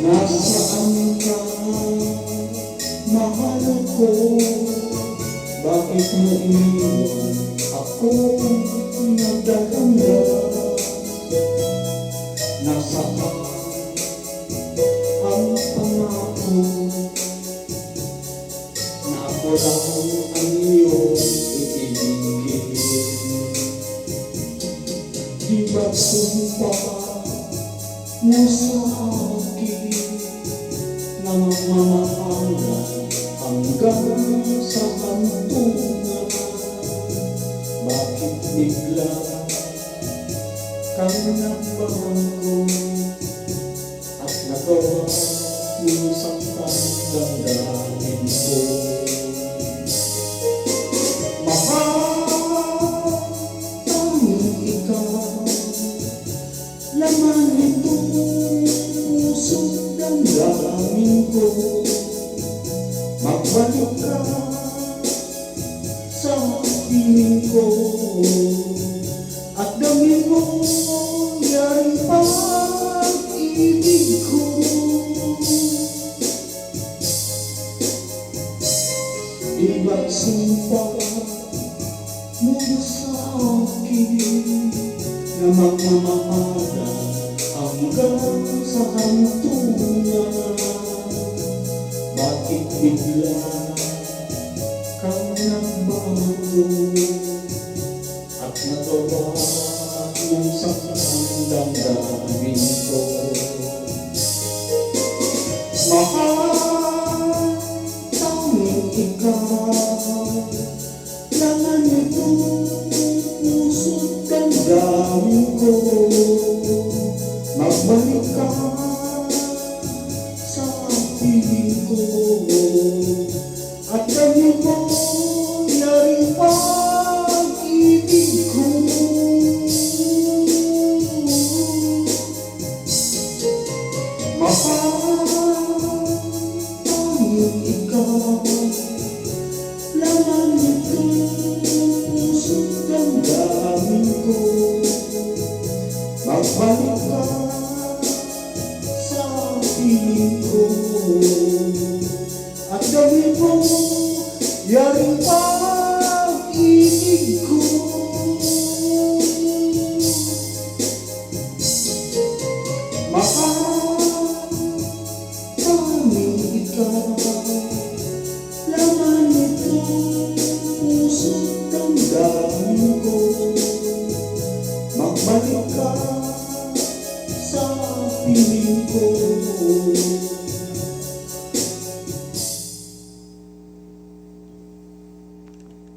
Nasaan ka, mahal ko? Bakit mo iniwan ako nagdadanda? Nasaan ang pangako na ako lang ang iyong iibigin? Di ba sumpah mo sa akin na magmamahalan hanggang sa hantungan? Bakit bigla kang nagbago at nagawa minsan kang damdamin ko? Mahal, tanging ikaw, laman itong puso't damdamin ko. Magbalik ka sa piling ko at damin mo yaring pag-ibig ko. Iba't sumpah mo sa akin na magmamahalan hanggang sa hantungan. Bakit bigla kang nagbago at nagawa ng sakang damdamin ko? Mahal, tanging ikaw, laman itong puso't damdamin ko. Magbalik ka sa piling ko at damin mo yaring pag-ibig ko. Mahal, tanging ikaw, laman itong puso't damdamin ko. Magbalik ka sa piling ko at gawin mo yaring pag-ibig ko. Mahal, tanging ikaw, laman itong puso't damdamin ko. Magbalik ka sa piling ko